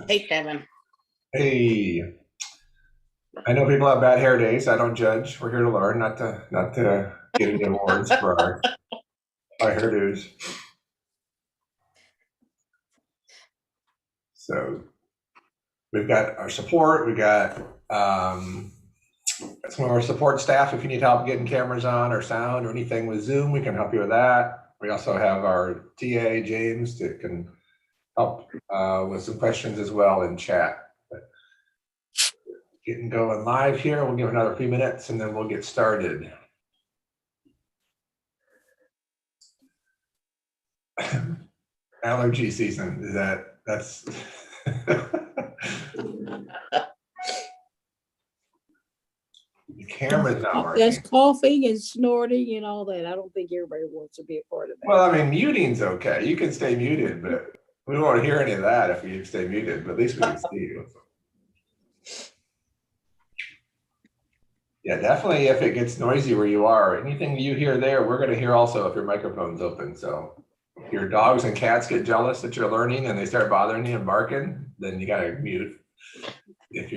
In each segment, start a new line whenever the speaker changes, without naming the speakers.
Hey, Kevin.
Hey, I know people have bad hair days. I don't judge. We're here to learn, not to get any awards for our hairdos. So we've got our support. We got some of our support staff. If you need help getting cameras on or sound or anything with Zoom, we can help you with that. We also have our TA James that can help with some questions as well in chat. But getting going live here. We'll give another few minutes and then we'll get started. Allergy season is that's the camera's not
That's
working.
coughing and snorting and all that. I don't think everybody wants to be a part of
Well,
that.
I mean, muting's okay. You can stay muted, but we won't hear any of that if you stay muted, but at least we can see you. Yeah, definitely if it gets noisy where you are, anything you hear there, we're going to hear also if your microphone's open. So if your dogs and cats get jealous that you're learning and they start bothering you and barking, then you got to mute. If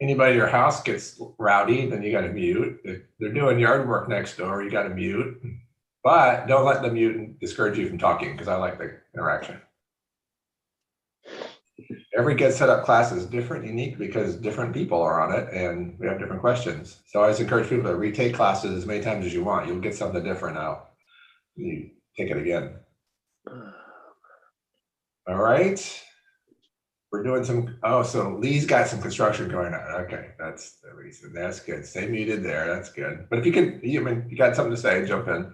anybody in your house gets rowdy, then you got to mute. If they're doing yard work next door, you got to mute. But don't let them mute and discourage you from talking because I like the interaction. Every Get Set Up class is different, unique because different people are on it and we have different questions. So I always encourage people to retake classes as many times as you want. You'll get something different out. You take it again. All right. We're doing so Lee's got some construction going on. Okay, that's the reason. That's good. Stay muted there. That's good. But if you got something to say, jump in.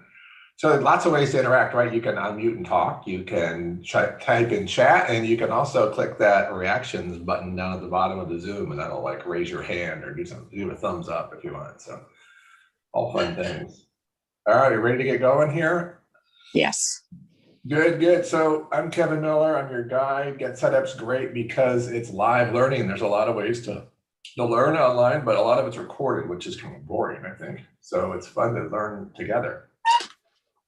So lots of ways to interact, right? You can unmute and talk. You can type in chat, and you can also click that reactions button down at the bottom of the Zoom, and that'll like raise your hand or do a thumbs up if you want. So all fun things. All right, you ready to get going here?
Yes.
Good. So I'm Kevin Miller. I'm your guide. Get Setup's great because it's live learning. There's a lot of ways to learn online, but a lot of it's recorded, which is kind of boring, I think. So it's fun to learn together.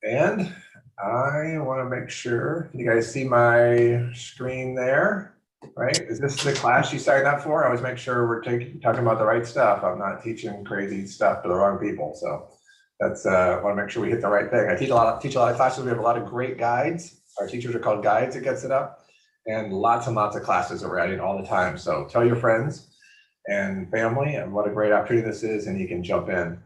And I want to make sure you guys see my screen there, right? Is this the class you signed up for? I always make sure we're talking about the right stuff. I'm not teaching crazy stuff to the wrong people. So that's I want to make sure we hit the right thing. I teach a lot of classes. We have a lot of great guides. Our teachers are called guides that gets it up, and lots of classes that we're adding all the time. So tell your friends and family and what a great opportunity this is, and you can jump in,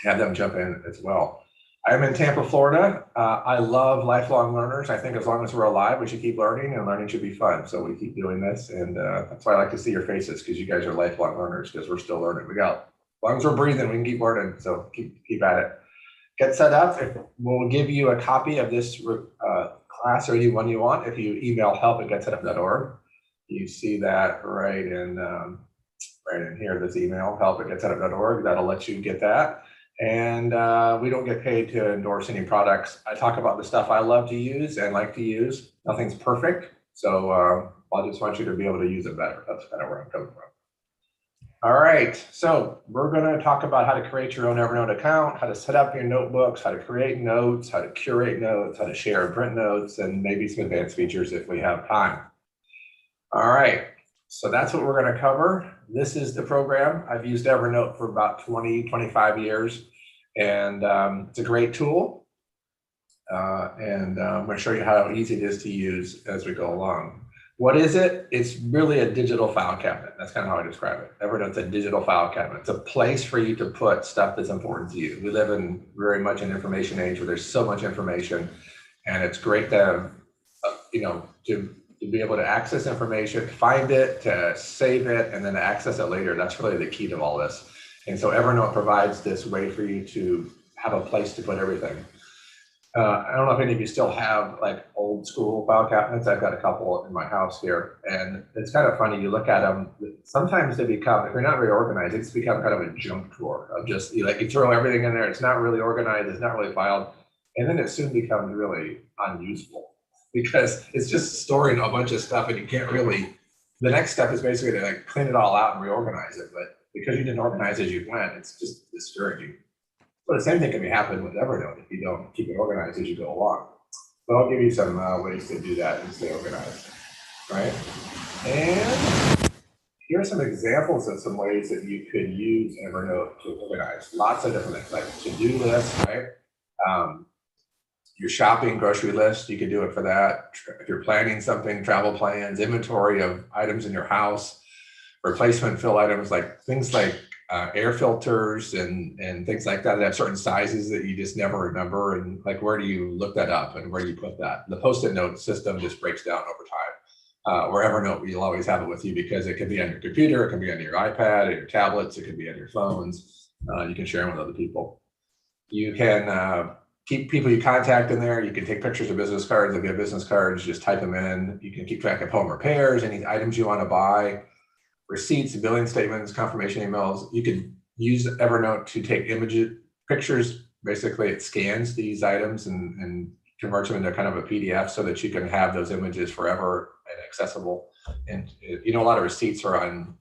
have them jump in as well. I'm in Tampa, Florida. I love lifelong learners. I think as long as we're alive, we should keep learning, and learning should be fun. So we keep doing this, and that's why I like to see your faces, because you guys are lifelong learners, because we're still learning. As long as we're breathing, we can keep learning. So keep at it. Get set up. We'll give you a copy of this class or any one you want if you email help@getsetup.org. You see that right in here. This email help@getsetup.org. That'll let you get that. And we don't get paid to endorse any products. I talk about the stuff I love to use and like to use. Nothing's perfect. So I just want you to be able to use it better. That's kind of where I'm coming from. All right, so we're going to talk about how to create your own Evernote account, how to set up your notebooks, how to create notes, how to curate notes, how to share and print notes, and maybe some advanced features if we have time. All right, so that's what we're going to cover. This is the program. I've used Evernote for about 25 years, and it's a great tool. I'm going to show you how easy it is to use as we go along. What is it? It's really a digital file cabinet. That's kind of how I describe it. Evernote's a digital file cabinet. It's a place for you to put stuff that's important to you. We live in very much an information age where there's so much information, and it's great to have, to be able to access information, find it, to save it, and then to access it later. That's really the key to all this. And so Evernote provides this way for you to have a place to put everything. I don't know if any of you still have like old school file cabinets. I've got a couple in my house here, and it's kind of funny. You look at them, sometimes they become, if you're not very organized, it's become kind of a junk drawer of just, you throw everything in there. It's not really organized. It's not really filed. And then it soon becomes really unuseful because it's just storing a bunch of stuff, and you can't really, the next step is basically to like clean it all out and reorganize it. But because you didn't organize as you went, it's just discouraging. But the same thing can be happening with Evernote if you don't keep it organized as you go along. But I'll give you some ways to do that and stay organized, right? And here are some examples of some ways that you could use Evernote to organize. Lots of different things, like to-do lists, right? Your shopping grocery list, you could do it for that. If you're planning something, travel plans, inventory of items in your house, replacement fill items, like things like air filters and things like that have certain sizes that you just never remember. And like, where do you look that up and where do you put that? The Post-it note system just breaks down over time. Or Evernote, you'll always have it with you because it can be on your computer, it can be on your iPad, or your tablets, it can be on your phones. You can share them with other people. You can keep people you contact in there. You can take pictures of business cards. If you have business cards, just type them in. You can keep track of home repairs, any items you want to buy, receipts, billing statements, confirmation emails. You can use Evernote to take images, pictures. Basically, it scans these items and converts them into kind of a PDF so that you can have those images forever and accessible. And a lot of receipts are on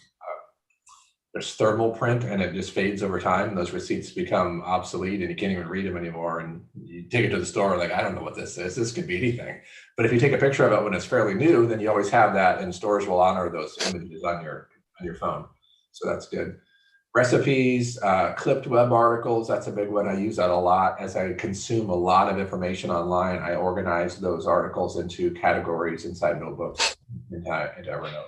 there's thermal print and it just fades over time. Those receipts become obsolete and you can't even read them anymore. And you take it to the store, like, I don't know what this is. This could be anything. But if you take a picture of it when it's fairly new, then you always have that, and stores will honor those images on your phone. So that's good. Recipes, clipped web articles, that's a big one. I use that a lot. As I consume a lot of information online, I organize those articles into categories inside notebooks into Evernote.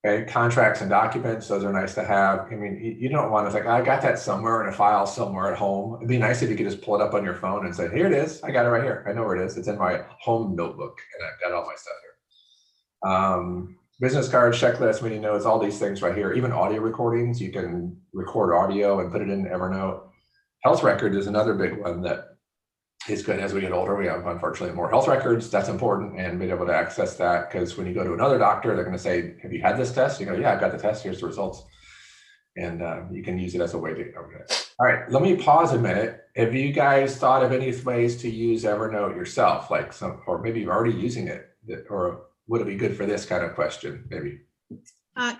Okay, contracts and documents, those are nice to have. I mean, you don't want to think, I got that somewhere in a file somewhere at home. It'd be nice if you could just pull it up on your phone and say, here it is. I got it right here. I know where it is. It's in my home notebook and I've got all my stuff here. Business cards, checklists, meeting notes, all these things right here. Even audio recordings, you can record audio and put it in Evernote. Health record is another big one that is good. As we get older, we have unfortunately more health records. That's important, and being able to access that, because when you go to another doctor, they're going to say, have you had this test? You go, yeah, I've got the test. Here's the results. And you can use it as a way to organize. All right, let me pause a minute. Have you guys thought of any ways to use Evernote yourself, like or maybe you're already using it, or would it be good for this kind of question, maybe?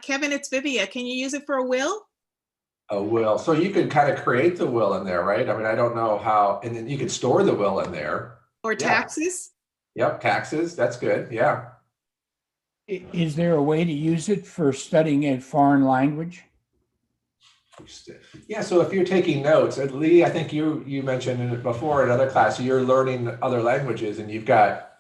Kevin, it's Vivia. Can you use it for a will?
A will. So you could kind of create the will in there, right? I mean, I don't know how, and then you could store the will in there.
Or taxes?
Yep, taxes. That's good. Yeah.
Is there a way to use it for studying a foreign language?
Yeah, so if you're taking notes, Lee, I think you mentioned it before in other class, you're learning other languages and you've got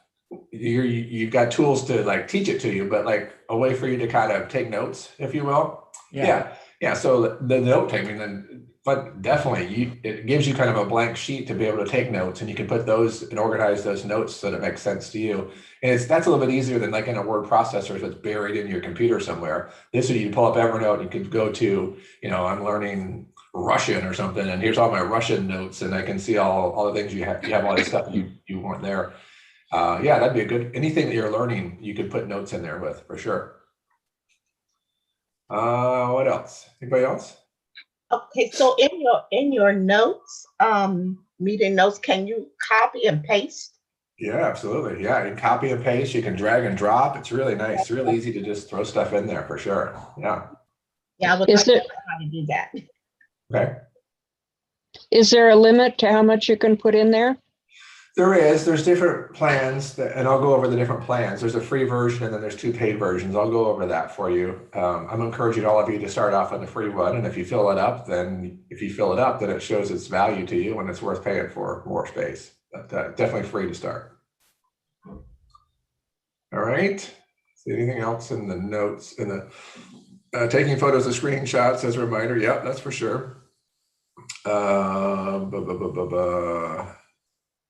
tools to like teach it to you, but like a way for you to kind of take notes, if you will. Yeah. So the note taking, then, but definitely it gives you kind of a blank sheet to be able to take notes, and you can put those and organize those notes so that it makes sense to you. And that's a little bit easier than like in a word processor that's buried in your computer somewhere. This way you pull up Evernote, you can go to, I'm learning Russian or something, and here's all my Russian notes, and I can see all the things you have all this stuff you weren't there. Yeah, that'd be a good, anything that you're learning, you could put notes in there with, for sure. What else? Anybody else?
Okay, so in your notes, meeting notes, can you copy and paste?
Yeah, absolutely. Yeah, you can copy and paste, you can drag and drop. It's really nice. It's really easy to just throw stuff in there, for sure. Yeah.
Yeah, I would like to know how to do that.
Okay.
Is there a limit to how much you can put in there?
There's different plans, and I'll go over the different plans. There's a free version and then there's 2 paid versions. I'll go over that for you. I'm encouraging all of you to start off on the free one. And if you fill it up, then it shows its value to you and it's worth paying for more space. But definitely free to start. All right. See anything else in the notes, in the taking photos of screenshots as a reminder? Yep, that's for sure.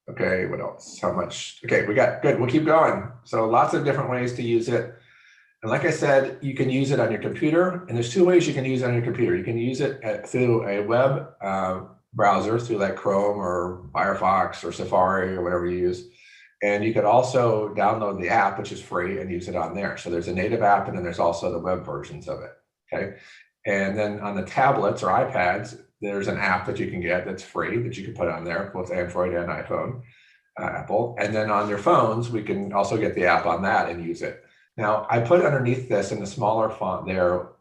Okay, what else? How much? Okay, we got good. We'll keep going. So lots of different ways to use it. And like I said, you can use it on your computer. And there's 2 ways you can use it on your computer. You can use it through a web browser, through like Chrome or Firefox or Safari or whatever you use. And you could also download the app, which is free, and use it on there. So there's a native app, and then there's also the web versions of it. Okay. And then on the tablets or iPads, there's an app that you can get that's free that you can put on there, both Android and iPhone, Apple. And then on your phones, we can also get the app on that and use it. Now, I put underneath this in the smaller font there,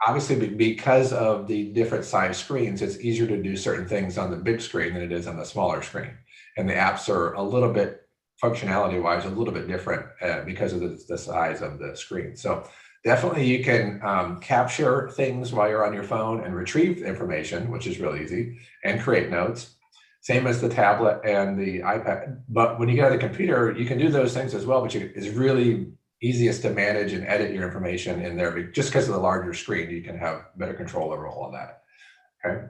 obviously because of the different size screens, it's easier to do certain things on the big screen than it is on the smaller screen. And the apps are a little bit functionality wise a little bit different because of the size of the screen. So definitely you can capture things while you're on your phone and retrieve information, which is really easy, and create notes. Same as the tablet and the iPad. But when you go to the computer, you can do those things as well, but it's really easiest to manage and edit your information in there. Just because of the larger screen, you can have better control over all of that. Okay.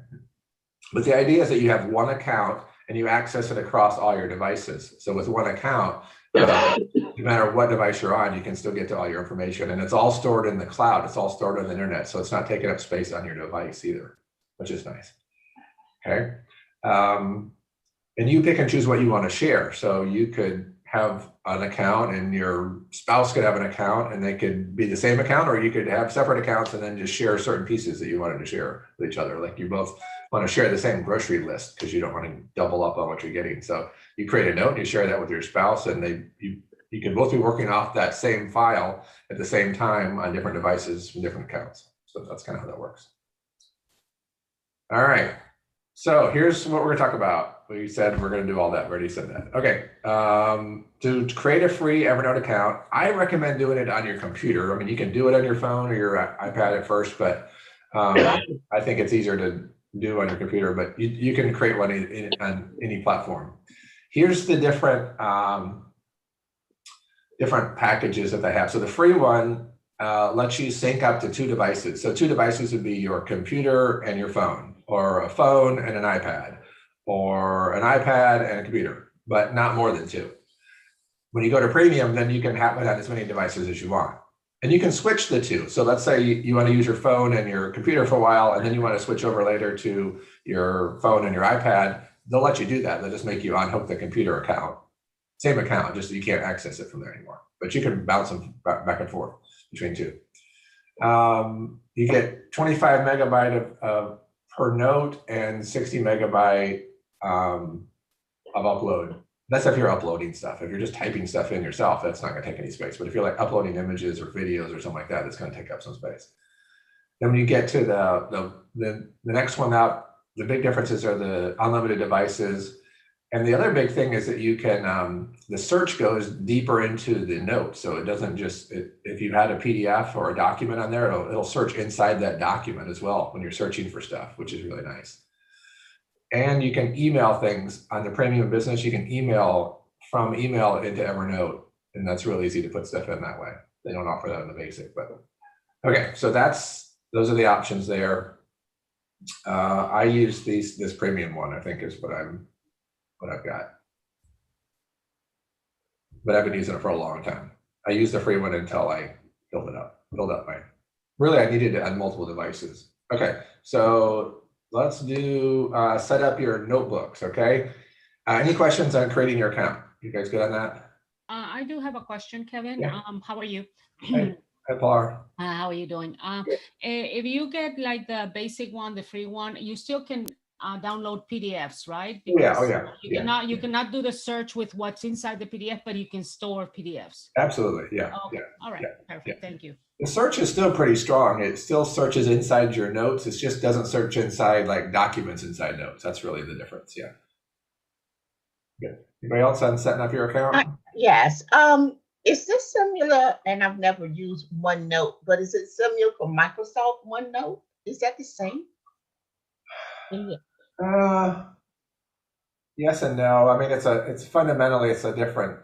But the idea is that you have one account and you access it across all your devices. So with one account, no matter what device you're on, you can still get to all your information, and it's all stored in the cloud. It's all stored on the internet. So it's not taking up space on your device either, which is nice. Okay. And you pick and choose what you want to share. So you could have an account and your spouse could have an account, and they could be the same account, or you could have separate accounts and then just share certain pieces that you wanted to share with each other. Like you both want to share the same grocery list because you don't want to double up on what you're getting. So you create a note and you share that with your spouse, and you can both be working off that same file at the same time on different devices from different accounts. So that's kind of how that works. All right. So here's what we're going to talk about. We said we're going to do all that. We already said that. Okay. To create a free Evernote account, I recommend doing it on your computer. I mean, you can do it on your phone or your iPad at first, but I think it's easier to do on your computer, but you can create one on any platform. Here's the different packages that they have. So the free one lets you sync up to 2 devices. So 2 devices would be your computer and your phone, or a phone and an iPad, or an iPad and a computer, but not more than 2. When you go to premium, then you can have it on as many devices as you want. And you can switch the 2. So let's say you want to use your phone and your computer for a while, and then you want to switch over later to your phone and your iPad. They'll let you do that. They'll just make you unhook the computer account. Same account, just you can't access it from there anymore. But you can bounce them back and forth between 2. You get 25 megabyte of per note and 60 megabyte of upload. That's if you're uploading stuff. If you're just typing stuff in yourself, that's not going to take any space. But if you're like uploading images or videos or something like that, it's going to take up some space. Then when you get to the next one up, the big differences are the unlimited devices. And the other big thing is that you can, the search goes deeper into the note. So it doesn't just, if you had a PDF or a document on there, it'll search inside that document as well when you're searching for stuff, which is really nice. And you can email things on the premium business. You can email from email into Evernote, and that's really easy to put stuff in that way. They don't offer that in the basic, but okay. So those are the options there. I use this premium one, I think, is what I've got. But I've been using it for a long time. I used the free one until I built up really, I needed it on multiple devices. Okay, so let's do set up your notebooks, okay? Any questions on creating your account? You guys good on that?
I do have a question, Kevin.
Yeah.
How are you?
Hi, Paul.
How are you doing? If you get like the basic one, the free one, you still can download PDFs, right?
Yeah, oh yeah.
You cannot do the search with what's inside the PDF, but you can store PDFs.
Absolutely, yeah.
Okay.
Yeah.
All right, perfect.
Yeah.
Thank you.
The search is still pretty strong. It still searches inside your notes. It just doesn't search inside like documents inside notes. That's really the difference. Yeah. Good. Anybody else on setting up your account?
Yes. Is this similar? And I've never used OneNote, but is it similar for Microsoft OneNote? Is that the same?
Yes and no. I mean, it's fundamentally a different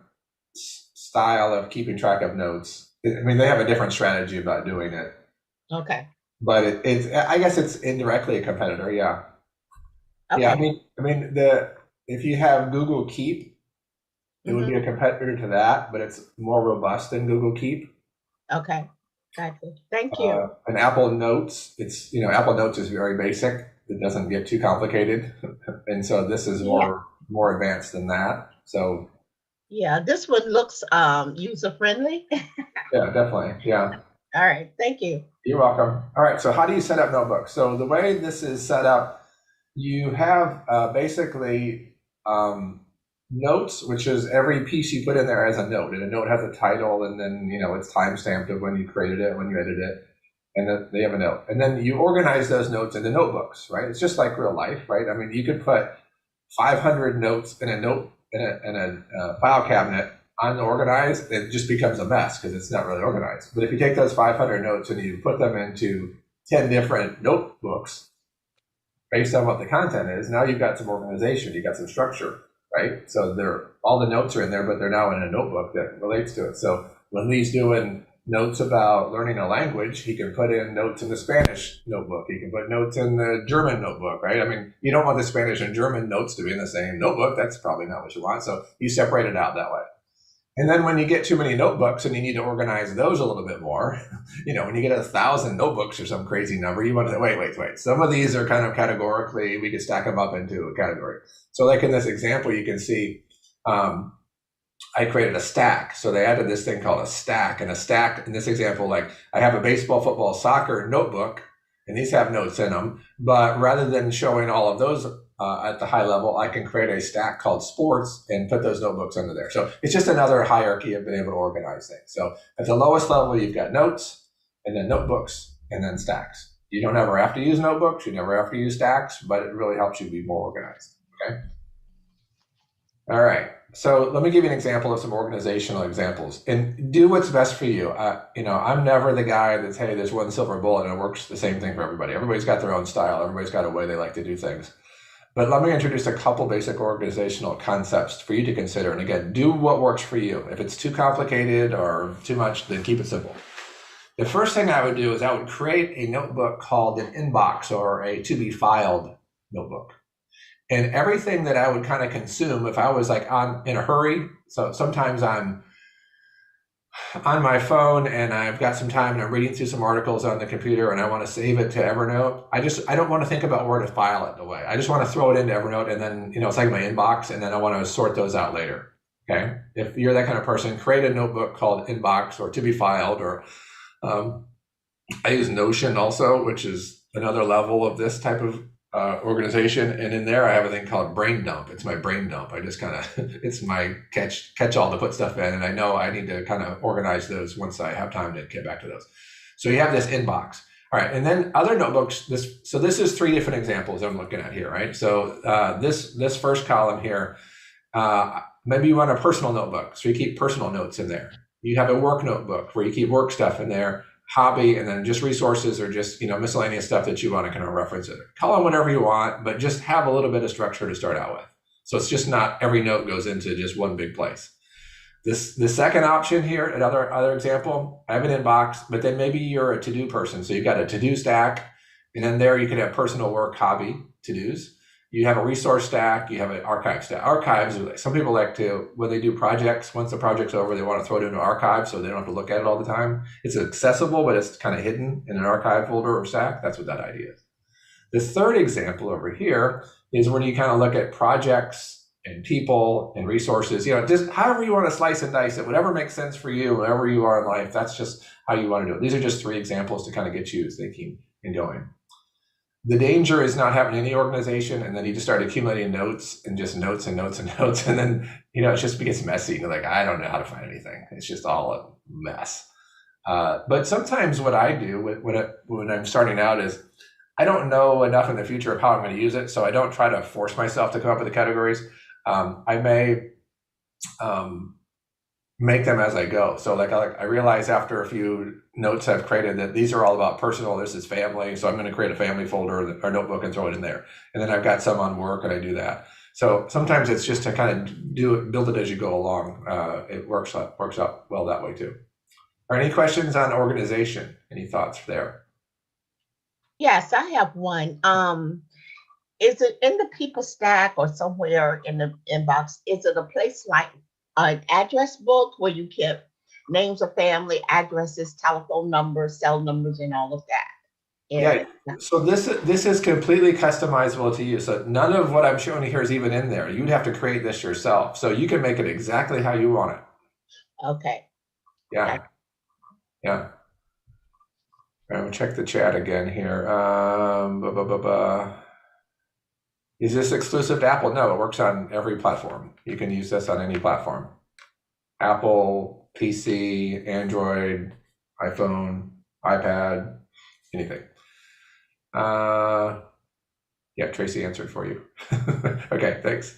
style of keeping track of notes. I mean, they have a different strategy about doing it.
Okay.
But I guess it's indirectly a competitor. Yeah.
Okay.
Yeah. I mean, if you have Google Keep, it would be a competitor to that, but it's more robust than Google Keep.
Okay. Gotcha. Thank you.
And Apple Notes, Apple Notes is very basic. It doesn't get too complicated. And so this is more advanced than that. So
yeah, this one looks user friendly.
yeah, definitely. Yeah.
All right. Thank you.
You're welcome. All right. So how do you set up notebooks? So the way this is set up, you have basically notes, which is every piece you put in there as a note, and a note has a title, and then it's timestamped of when you created it, when you edited it, and then they have a note, and then you organize those notes into notebooks, right? It's just like real life, right? I mean, you could put 500 notes in a in a file cabinet unorganized, it just becomes a mess because it's not really organized. But if you take those 500 notes and you put them into 10 different notebooks based on what the content is, now you've got some organization, you've got some structure, right? So all the notes are in there, but they're now in a notebook that relates to it. So when Lee's doing notes about learning a language, he can put in notes in the Spanish notebook. He can put notes in the German notebook, right? I mean, you don't want the Spanish and German notes to be in the same notebook. That's probably not what you want. So you separate it out that way. And then when you get too many notebooks and you need to organize those a little bit more, when you get 1,000 notebooks or some crazy number, you want to wait. Some of these are kind of categorically, we could stack them up into a category. So like in this example, you can see I created a stack. So they added this thing called a stack. And a stack, in this example, like I have a baseball, football, soccer notebook, and these have notes in them. But rather than showing all of those at the high level, I can create a stack called sports and put those notebooks under there. So it's just another hierarchy of being able to organize things. So at the lowest level, you've got notes, and then notebooks, and then stacks. You don't ever have to use notebooks. You never have to use stacks, but it really helps you be more organized. Okay. All right. So let me give you an example of some organizational examples, and do what's best for you. I'm never the guy that's, hey, there's one silver bullet and it works the same thing for everybody. Everybody's got their own style. Everybody's got a way they like to do things. But let me introduce a couple basic organizational concepts for you to consider. And again, do what works for you. If it's too complicated or too much, then keep it simple. The first thing I would do is I would create a notebook called an inbox or a to be filed notebook. And everything that I would kind of consume if I was like in a hurry. So sometimes I'm on my phone and I've got some time and I'm reading through some articles on the computer and I want to save it to Evernote. I don't want to think about where to file it away. I just want to throw it into Evernote and then, it's like my inbox, and then I want to sort those out later. Okay. If you're that kind of person, create a notebook called inbox or to be filed, or I use Notion also, which is another level of this type of organization. And in there, I have a thing called brain dump. It's my brain dump. I just kind of, it's my catch all to put stuff in. And I know I need to kind of organize those once I have time to get back to those. So you have this inbox. All right. And then other notebooks, this is 3 different examples I'm looking at here, right? So this first column here, maybe you want a personal notebook. So you keep personal notes in there. You have a work notebook where you keep work stuff in there. Hobby, and then just resources or just miscellaneous stuff that you want to kind of reference it. Call them whatever you want, but just have a little bit of structure to start out with. So it's just not every note goes into just one big place. The second option here, another example, I have an inbox, but then maybe you're a to-do person. So you've got a to-do stack, and then there you could have personal work, hobby, to-dos. You have a resource stack, you have an archive stack. Archives, some people like to, when they do projects, once the project's over, they want to throw it into archive so they don't have to look at it all the time. It's accessible, but it's kind of hidden in an archive folder or stack. That's what that idea is. The third example over here is when you kind of look at projects and people and resources, just however you want to slice and dice it, whatever makes sense for you, wherever you are in life, that's just how you want to do it. These are just 3 examples to kind of get you thinking and going. The danger is not having any organization, and then you just start accumulating notes and just notes and notes and notes. And then, it just gets messy. You're like, I don't know how to find anything. It's just all a mess. But sometimes what I do when I'm starting out is I don't know enough in the future of how I'm going to use it. So I don't try to force myself to come up with the categories. I may make them as I go. So I realize after a few notes I've created that these are all about personal, this is family. So I'm going to create a family folder or notebook and throw it in there. And then I've got some on work and I do that. So sometimes it's just to kind of build it as you go along. It works out well that way too. Are any questions on organization? Any thoughts there?
Yes, I have one. Is it in the people stack or somewhere in the inbox? Is it a place like an address book where you keep names of family, addresses, telephone numbers, cell numbers, and all of that?
Yeah. So this is completely customizable to you. So none of what I'm showing you here is even in there. You'd have to create this yourself. So you can make it exactly how you want it.
Okay.
Yeah. Yeah. I'm gonna check the chat again here. Is this exclusive to Apple? No, it works on every platform. You can use this on any platform. Apple, PC, Android, iPhone, iPad, anything. Yeah, Tracy answered for you. Okay, thanks.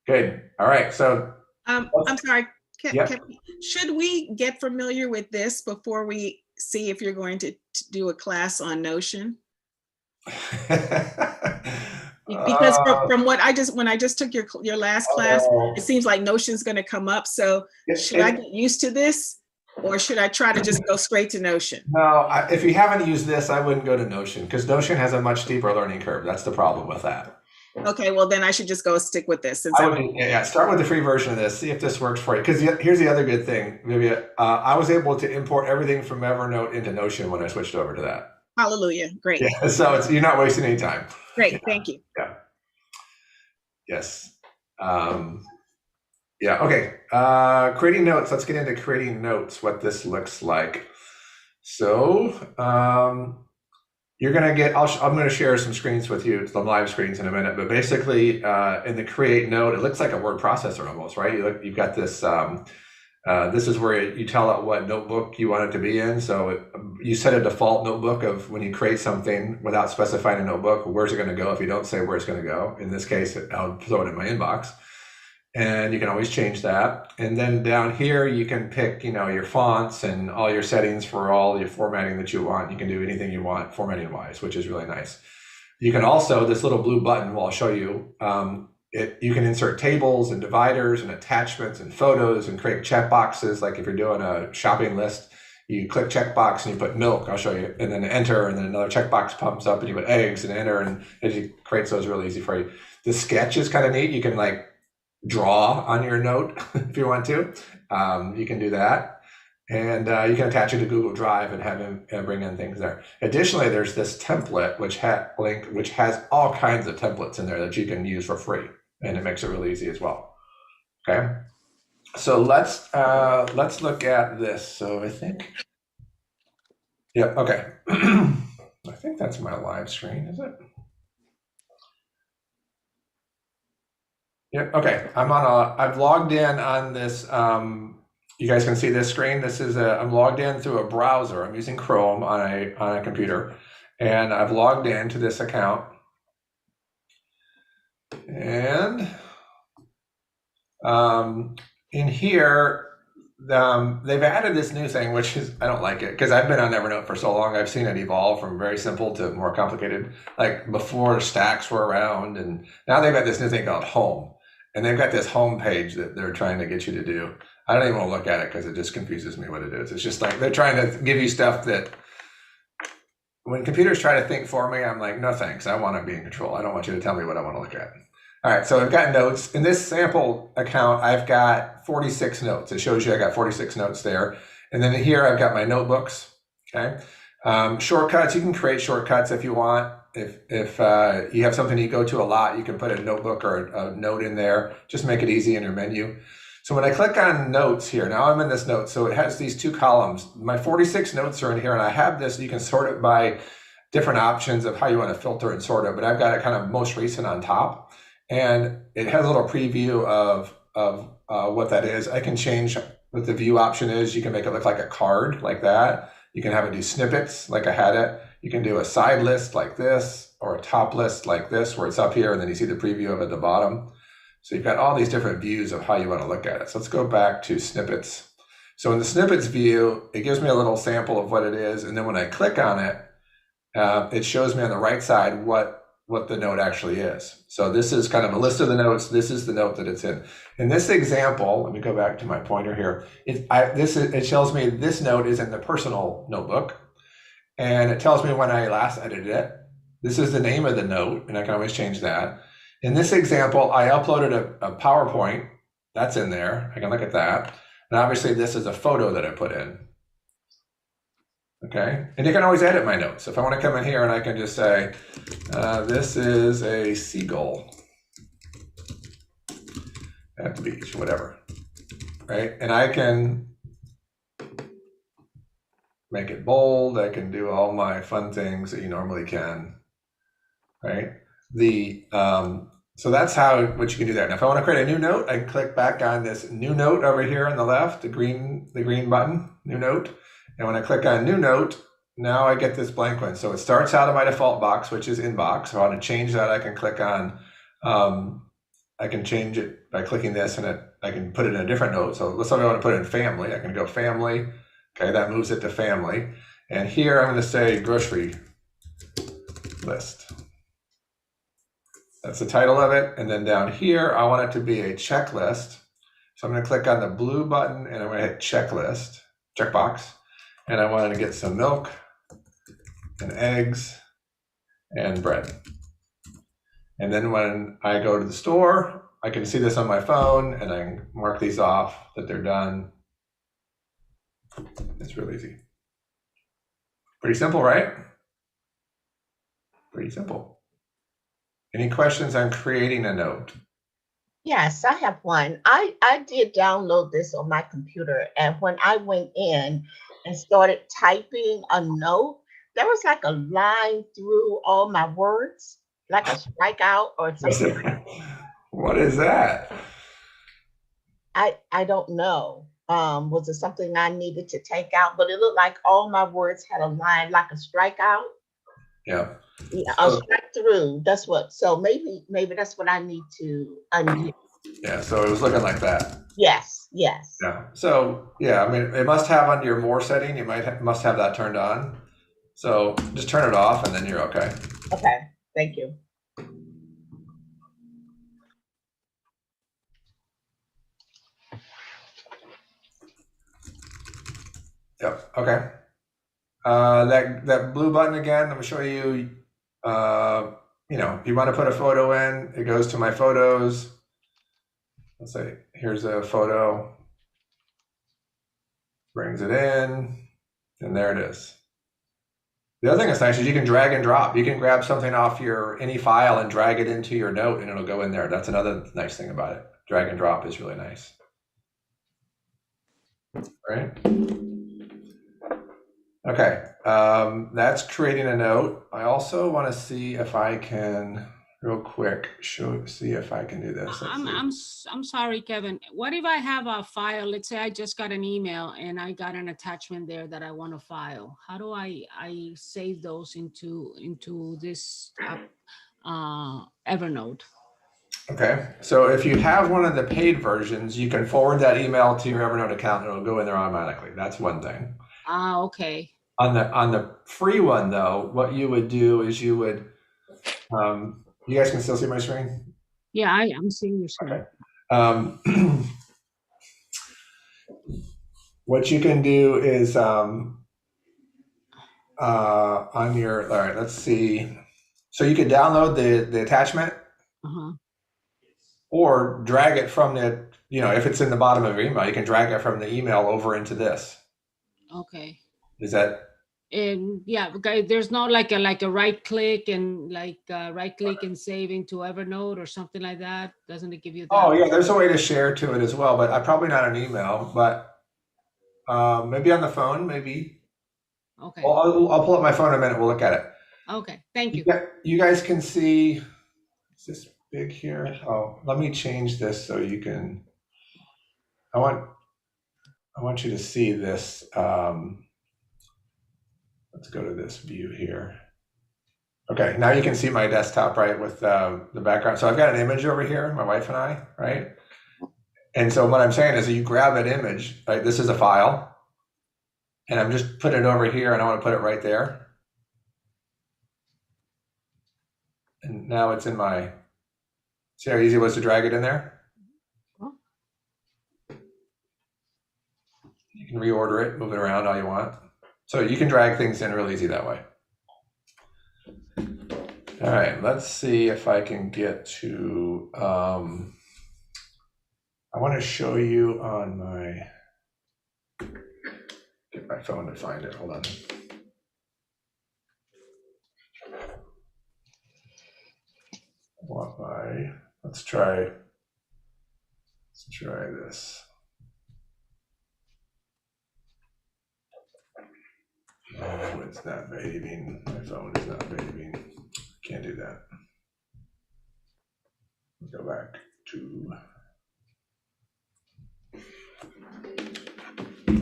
Good. All right. So,
I'm sorry,
Yep.
should we get familiar with this before we see if you're going to do a class on Notion? Because from what when I just took your last class, it seems like Notion's going to come up. So should I get used to this, or should I try to just go straight to Notion?
No, if you haven't used this, I wouldn't go to Notion because Notion has a much steeper learning curve. That's the problem with that.
Okay, well then I should just go stick with this. Since
start with the free version of this. See if this works for you. Because here's the other good thing, Vivian. I was able to import everything from Evernote into Notion when I switched over to that.
Hallelujah! Great.
Yeah, so you're not wasting any time.
Great, thank you.
Yeah. Yes. Yeah. Okay. Creating notes. Let's get into creating notes. What this looks like. So you're gonna get. I'm gonna share some screens with you, some live screens in a minute. But basically, in the create note, it looks like a word processor almost, right? You've got this. This is where you tell it what notebook you want it to be in. So you set a default notebook of when you create something without specifying a notebook. Where's it going to go? If you don't say where it's going to go, in this case, I'll throw it in my inbox. And you can always change that. And then down here, you can pick, your fonts and all your settings for all your formatting that you want. You can do anything you want formatting wise, which is really nice. You can also, this little blue button, I'll show you, you can insert tables and dividers and attachments and photos and create checkboxes. Like if you're doing a shopping list, you click checkbox and you put milk, I'll show you, and then enter, and then another checkbox pops up and you put eggs and enter, and it creates those really easy for you. The sketch is kind of neat. You can like draw on your note if you want to. You can do that. And you can attach it to Google Drive and have him bring in things there. Additionally, there's this template which has all kinds of templates in there that you can use for free, and it makes it really easy as well. Okay, so let's look at this. So I think, yeah, okay. I think that's my live screen, is it? Yep. Okay, I've logged in on this. You guys can see this screen. This is I'm logged in through a browser. I'm using Chrome on a computer, and I've logged into this account. And in here, they've added this new thing, which is, I don't like it because I've been on Evernote for so long. I've seen it evolve from very simple to more complicated. Like before, stacks were around, and now they've got this new thing called Home. And they've got this home page that they're trying to get you to do. I don't even want to look at it because it just confuses me what it is. It's just like they're trying to give you stuff that when computers try to think for me, I'm like, no thanks. I want to be in control. I don't want you to tell me what I want to look at. All right, so I've got notes. In this sample account, I've got 46 notes. It shows you I got 46 notes there. And then here I've got my notebooks, okay? Shortcuts, you can create shortcuts if you want. If you have something you go to a lot, you can put a notebook or a note in there. Just make it easy in your menu. So when I click on notes here, now I'm in this note. So it has these two columns. My 46 notes are in here, and I have this. You can sort it by different options of how you want to filter and sort it, but I've got it kind of most recent on top. And it has a little preview of what that is. I can change what the view option is. You can make it look like a card like that. You can have it do snippets like I had it. You can do a side list like this, or a top list like this, where it's up here and then you see the preview of it at the bottom. So you've got all these different views of how you want to look at it. So let's go back to snippets. So in the snippets view, it gives me a little sample of what it is. And then when I click on it, it shows me on the right side what the note actually is. So this is kind of a list of the notes. This is the note that it's in. In this example, let me go back to my pointer here. It tells me this note is in the personal notebook. And it tells me when I last edited it. This is the name of the note, and I can always change that. In this example, I uploaded a PowerPoint. That's in there. I can look at that. And obviously, this is a photo that I put in. Okay, and you can always edit my notes. If I want to come in here and I can just say, this is a seagull at the beach, whatever, right? And I can make it bold. I can do all my fun things that you normally can, right? So that's what you can do there. Now, if I want to create a new note, I can click back on this new note over here on the left, the green button, new note. And when I click on new note, now I get this blank one. So it starts out of my default box, which is inbox. If I want to change that, I can click on I can change it by clicking this, and I can put it in a different note. So let's say I want to put it in family. I can go family. Okay, that moves it to family. And here I'm going to say grocery list. That's the title of it. And then down here, I want it to be a checklist. So I'm going to click on the blue button and I'm going to hit checklist, checkbox. And I want to get some milk and eggs and bread. And then when I go to the store, I can see this on my phone and I can mark these off that they're done. It's real easy. Pretty simple, right? Pretty simple. Any questions on creating a note?
Yes, I have one. I did download this on my computer, and when I went in and started typing a note, there was like a line through all my words, like a strikeout or something.
What is that?
I don't know. Was it something I needed to take out? But it looked like all my words had a line, like a strikeout.
Yeah.
Yeah, a strike through. That's what. So maybe that's what I need to undo.
Yeah, so it was looking like that.
Yes, yes.
Yeah. So yeah, I mean, it must have under your more setting. You must have that turned on. So just turn it off, and then you're okay.
Okay. Thank you.
Yep. Okay. That blue button again. Let me show you. You know, if you want to put a photo in, it goes to my photos. Let's say here's a photo. Brings it in, and there it is. The other thing that's nice is you can drag and drop. You can grab something off any file and drag it into your note, and it'll go in there. That's another nice thing about it. Drag and drop is really nice. Right? Okay, that's creating a note. I also want to see if I can, real quick, see if I can do this.
I'm sorry, Kevin. What if I have a file? Let's say I just got an email and I got an attachment there that I want to file. How do I save those into this Evernote?
Okay, so if you have one of the paid versions, you can forward that email to your Evernote account and it'll go in there automatically. That's one thing.
Okay.
On the free one though, what you would do is you would, you guys can still see my screen?
Yeah, I'm seeing your screen.
Okay. What you can do is on your, all right, let's see. So you can download the attachment or drag it from the, you know, if it's in the bottom of your email, you can drag it from the email over into this.
Okay.
Is that?
And yeah, okay, there's not like a right click and right click and save into Evernote or something like that. Doesn't it give you that?
Oh yeah, there's a way to share to it as well, but probably not an email, but maybe on the phone, maybe.
Okay.
Well, I'll pull up my phone in a minute. We'll look at it.
Okay, thank you.
You guys can see, is this big here? Oh, let me change this so you can, I want you to see this. Let's go to this view here. Okay, now you can see my desktop, right, with the background. So I've got an image over here, my wife and I, right? And so what I'm saying is that you grab an image, right? This is a file. And I'm just putting it over here and I want to put it right there. And now it's in my, see how easy it was to drag it in there? You can reorder it, move it around all you want. So you can drag things in real easy that way. All right, let's see if I can get to, I want to show you on my, get my phone to find it, hold on. Let's try this. Oh, it's not behaving. My phone is not behaving. Can't do that. Go back to.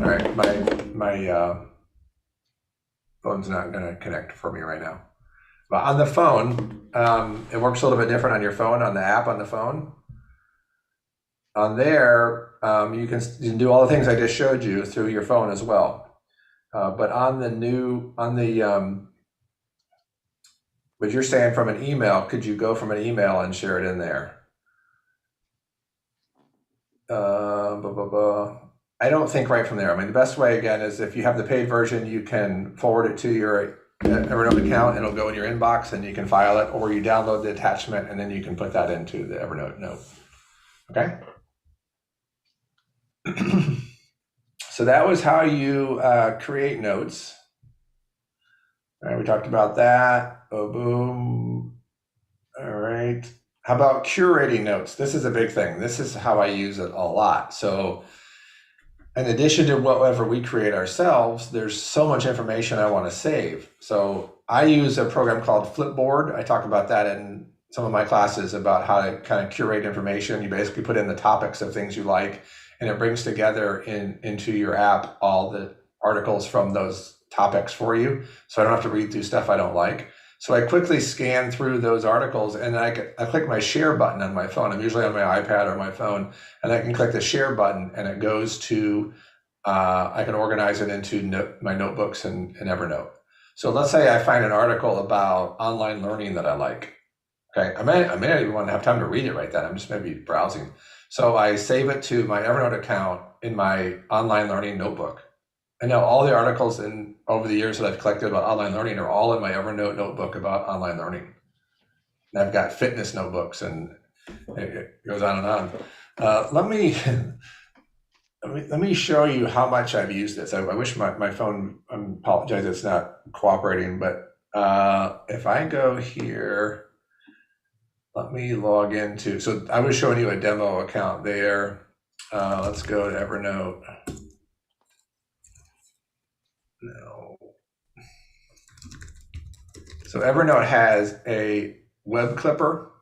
All right, my phone's not going to connect for me right now. But on the phone, it works a little bit different on your phone, on the app on the phone. on there, you can do all the things I just showed you through your phone as well. But on the what you're saying from an email, could you go from an email and share it in there? I don't think right from there. I mean, the best way again is if you have the paid version, you can forward it to your Evernote account, and it'll go in your inbox, and you can file it, or you download the attachment, and then you can put that into the Evernote note. Okay. So that was how you create notes. All right, we talked about that. Oh, boom. All right. How about curating notes? This is a big thing. This is how I use it a lot. So in addition to whatever we create ourselves, there's so much information I want to save. So I use a program called Flipboard. I talk about that in some of my classes about how to kind of curate information. You basically put in the topics of things you like, and it brings together into your app all the articles from those topics for you. So I don't have to read through stuff I don't like. So I quickly scan through those articles, and I click my share button on my phone. I'm usually on my iPad or my phone, and I can click the share button, and it goes to, I can organize it into my notebooks and Evernote. So let's say I find an article about online learning that I like. Okay, I may not even want to have time to read it right then. I'm just maybe browsing. So I save it to my Evernote account in my online learning notebook. And now all the articles over the years that I've collected about online learning are all in my Evernote notebook about online learning. And I've got fitness notebooks, and it goes on and on. Let me show you how much I've used this. I wish my phone, I apologize, it's not cooperating, but if I go here, let me log into, so I was showing you a demo account there. Let's go to Evernote. No. So Evernote has a web clipper,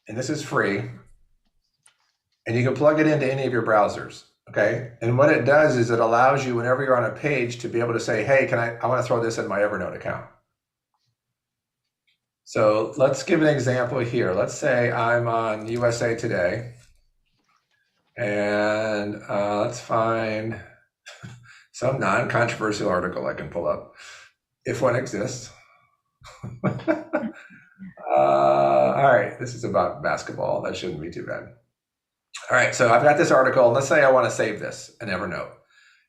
and this is free, and you can plug it into any of your browsers. Okay, and what it does is it allows you, whenever you're on a page, to be able to say, hey, I want to throw this in my Evernote account. So let's give an example here. Let's say I'm on USA Today, and let's find some non-controversial article I can pull up, if one exists. All right, this is about basketball. That shouldn't be too bad. All right, so I've got this article, and let's say I want to save this in Evernote.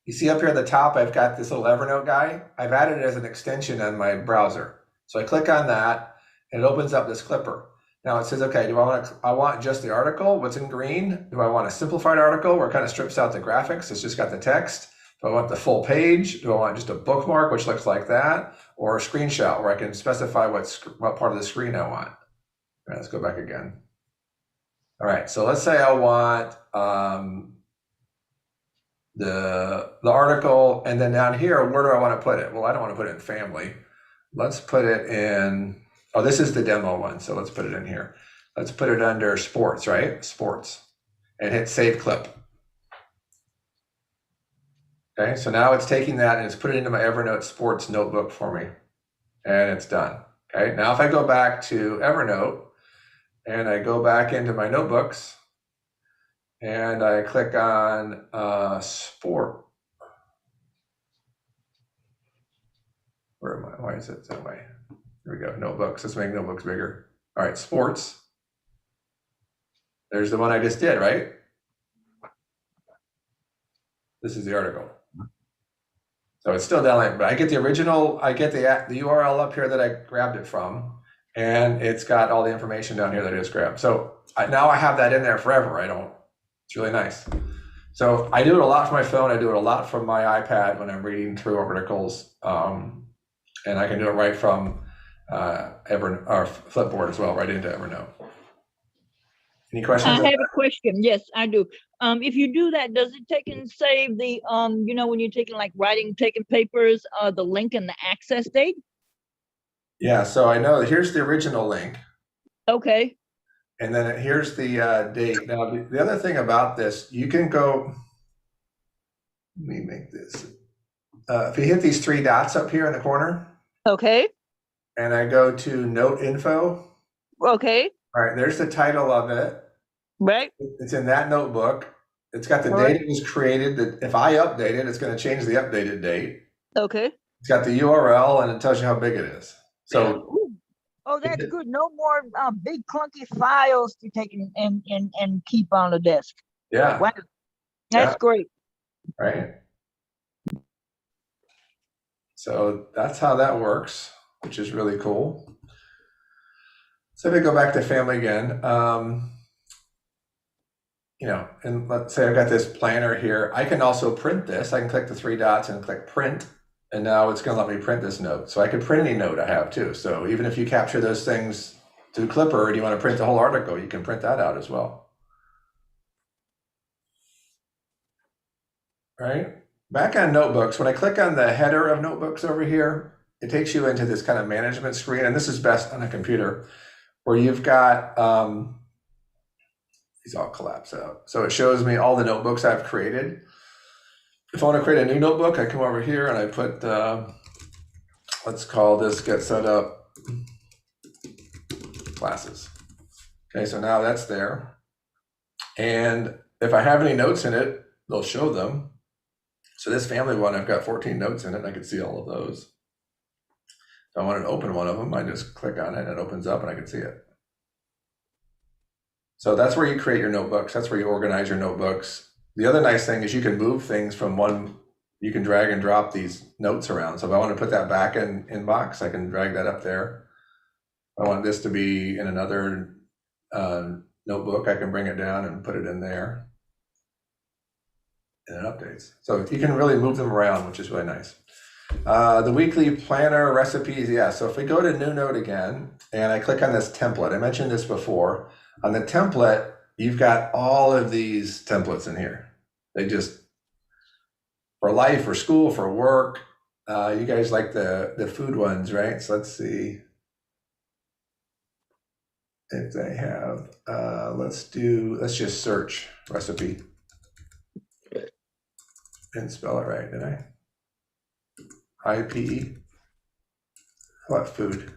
You see up here at the top, I've got this little Evernote guy. I've added it as an extension on my browser. So I click on that, and it opens up this clipper. Now it says, okay, I want just the article, what's in green? Do I want a simplified article where it kind of strips out the graphics? It's just got the text. Do I want the full page? Do I want just a bookmark, which looks like that? Or a screenshot where I can specify what part of the screen I want? All right, let's go back again. All right, so let's say I want the article, and then down here, where do I want to put it? Well, I don't want to put it in family. Let's put it in, oh, this is the demo one, so let's put it in here. Let's put it under sports, right? Sports, and hit save clip. Okay, so now it's taking that and it's putting it into my Evernote sports notebook for me, and it's done. Okay, now if I go back to Evernote and I go back into my notebooks and I click on sport. Where am I? Why is it that way? Here we go, notebooks. Let's make notebooks bigger. All right, sports. There's the one I just did, right? This is the article. So it's still down there, but I get the original, I get the URL up here that I grabbed it from, and it's got all the information down here that I just grabbed. So now I have that in there forever. It's really nice. So I do it a lot from my phone. I do it a lot from my iPad when I'm reading through articles, and I can do it right from Evernote or Flipboard as well, right into Evernote. Any questions?
I have a question. Yes, I do. If you do that, does it take and save the, when you're taking taking papers, the link and the access date?
Yeah, so I know here's the original link.
Okay.
And then here's the date. Now, the other thing about this, you can go, let me make this. If you hit these three dots up here in the corner.
Okay.
And I go to note info.
Okay.
All right, there's the title of it.
Right?
It's in that notebook. It's got the
All
date
right.
it was created. That if I update it, it's going to change the updated date.
Okay.
It's got the URL and it tells you how big it is. So
Ooh. Oh, that's good. No more big clunky files to take and keep on the desk.
yeah,
Wow. That's great.
right. So that's how that works, which is really cool. So if we go back to family again, you know, and let's say I've got this planner here. I can also print this. I can click the 3 dots and click print. And now it's going to let me print this note. So I can print any note I have too. So even if you capture those things to Clipper and you want to print the whole article, you can print that out as well. Right? Back on notebooks, when I click on the header of notebooks over here, it takes you into this kind of management screen. And this is best on a computer where you've got, these all collapse out. So it shows me all the notebooks I've created. If I want to create a new notebook, I come over here and I put, let's call this Get Set Up Classes. Okay, so now that's there. And if I have any notes in it, they'll show them. So this family one, I've got 14 notes in it, and I can see all of those. If I wanted to open one of them, I just click on it and it opens up and I can see it. So that's where you create your notebooks. That's where you organize your notebooks. The other nice thing is you can move things from one, you can drag and drop these notes around. So if I want to put that back in inbox, I can drag that up there. If I want this to be in another notebook, I can bring it down and put it in there. And it updates. So you can really move them around, which is really nice. The weekly planner recipes, yeah. So if we go to New Note again, and I click on this template, I mentioned this before. On the template, you've got all of these templates in here. They just, for life, for school, for work. You guys like the food ones, right? So let's see if they have, let's just search recipe. Didn't spell it right, did I? IPE. How about food?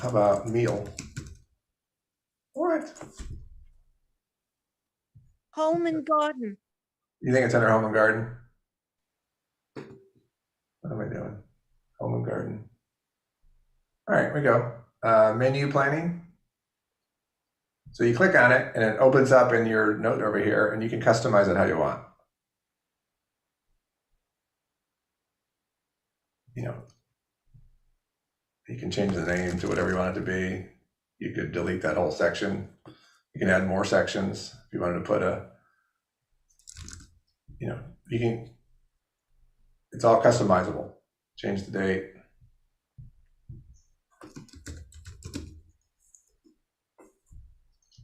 How about meal? What?
Home and garden.
You think it's under home and garden? What am I doing? Home and garden. All right, here we go. Menu planning. So you click on it and it opens up in your note over here and you can customize it how you want. You know, you can change the name to whatever you want it to be. You could delete that whole section. You can add more sections if you wanted to put a, you know, you can, it's all customizable. Change the date.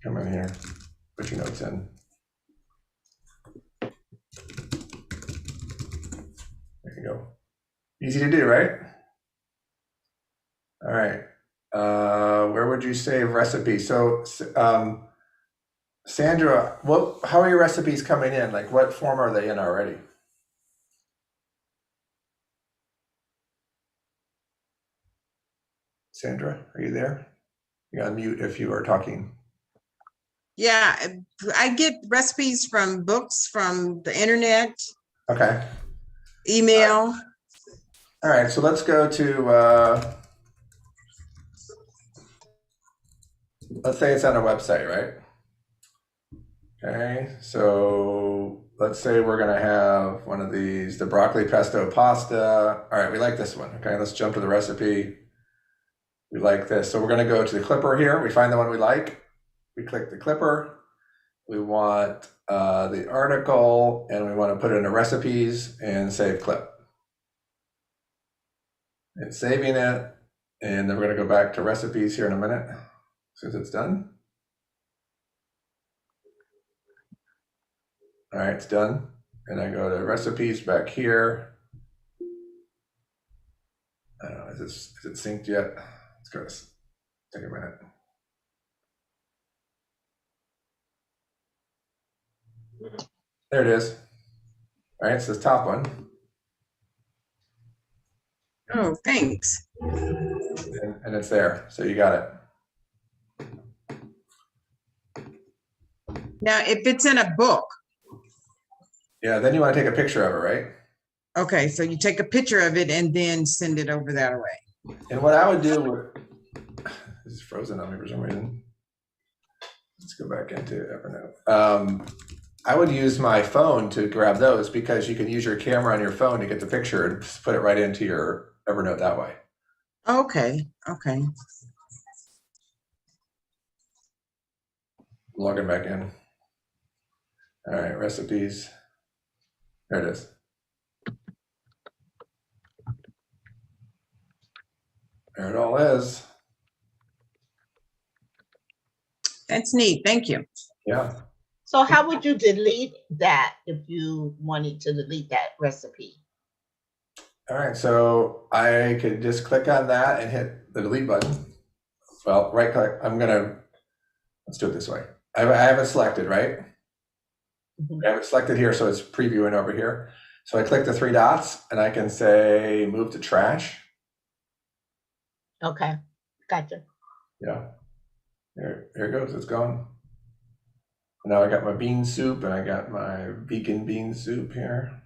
Come in here, put your notes in. There you go. Easy to do, right? All right. Where would you save recipes? So, Sandra, how are your recipes coming in? Like, what form are they in already? Sandra, are you there? You're on mute if you are talking.
Yeah, I get recipes from books, from the internet,
Okay.
email.
All right, so let's go to, let's say it's on a website, right? Okay, so let's say we're gonna have one of these, the broccoli pesto pasta. All right, we like this one. Okay, let's jump to the recipe. We like this. So we're gonna go to the Clipper here. We find the one we like. We click the Clipper. We want the article and we want to put it into recipes and save clip. It's saving it. And then we're going to go back to recipes here in a minute since it's done. All right, it's done. And I go to recipes back here. I don't know, is it synced yet? Let's go, take a minute. There it is. All right, it's this top one.
Oh, thanks.
And and it's there. So you got it.
Now, if it's in a book,
Yeah, then you want to take a picture of it, right?
okay, so you take a picture of it and then send it over that way.
And what I would do, this is frozen on me for some reason. Let's go back into Evernote. I would use my phone to grab those because you can use your camera on your phone to get the picture and just put it right into your Evernote that way.
Okay, okay.
Logging back in. All right, recipes. There it is. There it all is.
That's neat. Thank you.
Yeah.
So how would you delete that if you wanted to delete that recipe?
All right, so I could just click on that and hit the delete button. Well, right click, let's do it this way. I have it selected, right? I have it selected here, so it's previewing over here. So I click the 3 dots and I can say move to trash.
Okay, gotcha.
Yeah, here it goes, it's gone. Now I got my bean soup and I got my vegan bean soup here.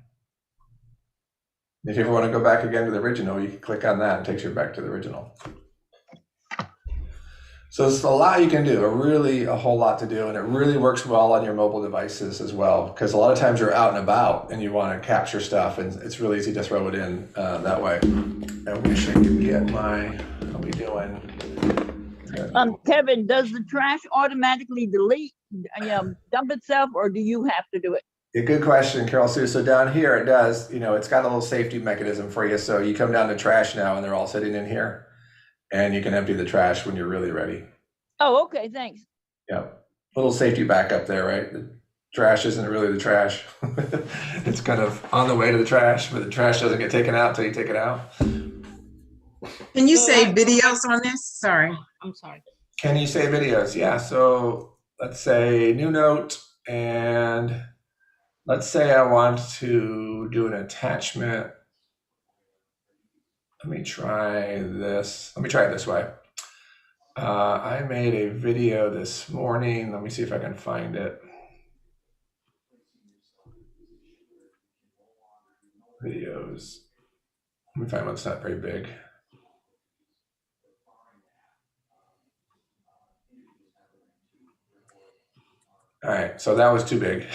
If you ever want to go back again to the original, you can click on that and it takes you back to the original. So there's a lot you can do, a whole lot to do, and it really works well on your mobile devices as well, because a lot of times you're out and about and you want to capture stuff, and it's really easy to throw it in that way. I wish I could get my, how we doing?
Kevin, does the trash automatically delete, dump itself, or do you have to do it?
A good question, Carol Sue. So down here it does, it's got a little safety mechanism for you. So you come down to trash now and they're all sitting in here, and you can empty the trash when you're really ready.
Oh, okay, thanks.
Yeah, little safety backup there, right? The trash isn't really the trash. It's kind of on the way to the trash, but the trash doesn't get taken out until you take it out.
Can you say videos on this? Sorry.
I'm sorry.
Can you say videos? Yeah, so let's say new note, and let's say I want to do an attachment. Let me try this. Let me try it this way. I made a video this morning. Let me see if I can find it. Videos. Let me find one that's not very big. All right, so that was too big.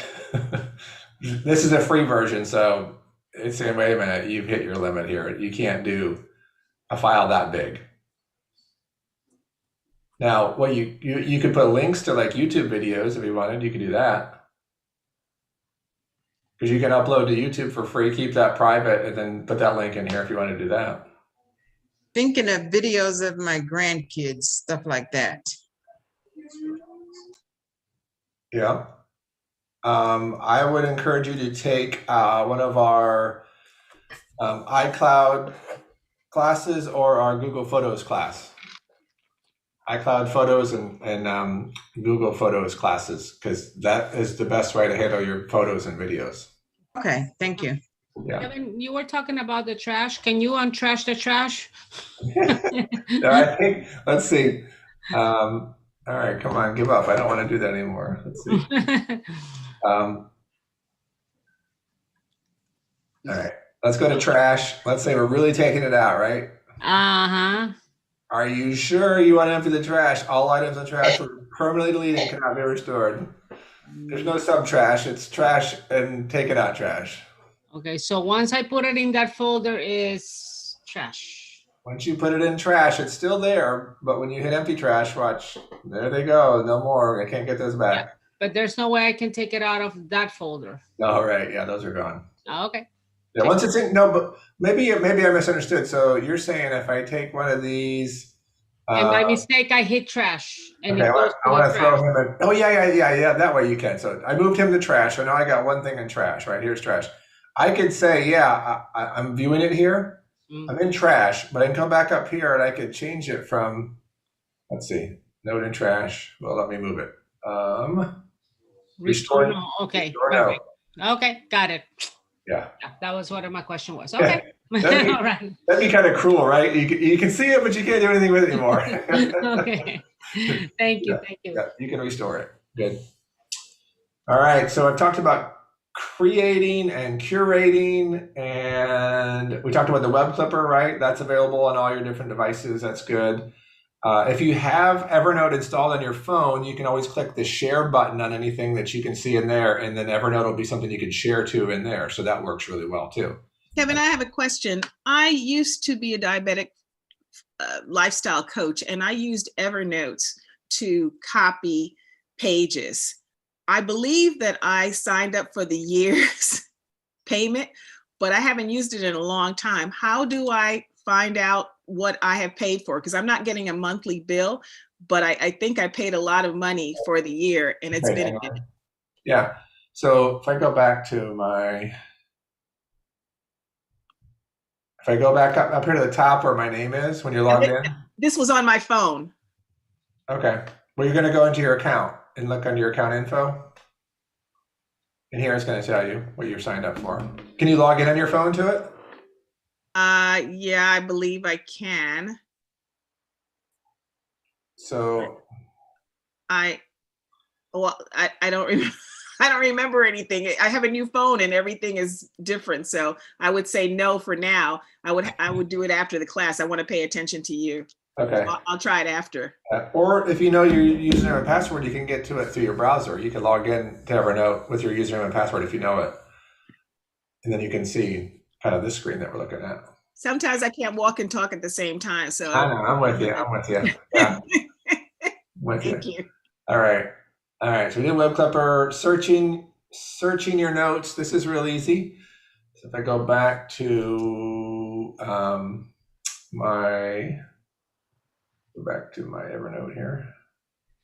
This is a free version, so it's saying, wait a minute, you've hit your limit here. You can't do a file that big. Now, what you could put links to like YouTube videos if you wanted, you could do that. Because you can upload to YouTube for free, keep that private, and then put that link in here if you want to do that.
Thinking of videos of my grandkids, stuff like that.
Yeah. I would encourage you to take one of our iCloud classes or our Google Photos class. iCloud Photos and Google Photos classes, because that is the best way to handle your photos and videos.
Okay, thank you.
Yeah.
Kevin, you were talking about the trash. Can you untrash the trash?
No, I think, let's see. All right, come on, give up. I don't want to do that anymore. Let's see. All right, let's go to trash. Let's say we're really taking it out, right?
Uh-huh.
Are you sure you want to empty the trash? All items in trash were permanently deleted and cannot be restored. There's no sub-trash. It's trash and take it out trash.
Okay, so once I put it in that folder is trash.
Once you put it in trash, it's still there. But when you hit empty trash, watch, there they go. No more. I can't get those back.
Yeah, but there's no way I can take it out of that folder.
All right. Yeah, those are gone.
Oh, okay.
Yeah, once it's in, no, but maybe I misunderstood. So you're saying if I take one of these,
And by mistake, I hit trash. And
okay,
it goes
I
to
want
the
to throw
trash.
him in. Oh yeah. That way you can. So I moved him to trash. So now I got one thing in trash. Right, here's trash. I could say, yeah, I'm viewing it here. I'm in trash, but I can come back up here and I could change it from, let's see, note in trash. Well, let me move it. Restore.
Okay.
Restore
Perfect. Okay, got it.
Yeah.
That was what my question was. Okay.
That'd be,
All right.
that'd be kind of cruel, right? You can see it, but you can't do anything with it anymore.
Okay. Thank you. Thank you.
Yeah, you can restore it. Good. All right. So I've talked about creating and curating, and we talked about the web clipper, right? That's available on all your different devices. That's good. If you have Evernote installed on your phone, you can always click the share button on anything that you can see in there, and then Evernote will be something you can share to in there. So that works really well too.
Kevin, I have a question. I used to be a diabetic lifestyle coach, and I used Evernote to copy pages. I believe that I signed up for the year's payment, but I haven't used it in a long time. How do I find out what I have paid for? Because I'm not getting a monthly bill, but I think I paid a lot of money for the year, and it's been a minute.
Yeah. So if I go back to if I go back up here to the top where my name is when you're logged in.
This was on my phone.
Okay. Well, you're going to go into your account and look under your account info. And here it's going to tell you what you're signed up for. Can you log in on your phone to it?
Yeah, I believe I can.
So
I don't remember. I don't remember anything. I have a new phone and everything is different. So I would say no for now. I would do it after the class. I want to pay attention to you.
Okay.
So I'll try it after.
Or if you know your username and password, you can get to it through your browser. You can log in to Evernote with your username and password if you know it. And then you can see kind of this screen that we're looking at.
Sometimes I can't walk and talk at the same time. So
I know, I'm with you. I'm with you. Yeah.
Thank you.
All right. All right. So we did web clipper, searching your notes. This is real easy. So if I go back to my Evernote here,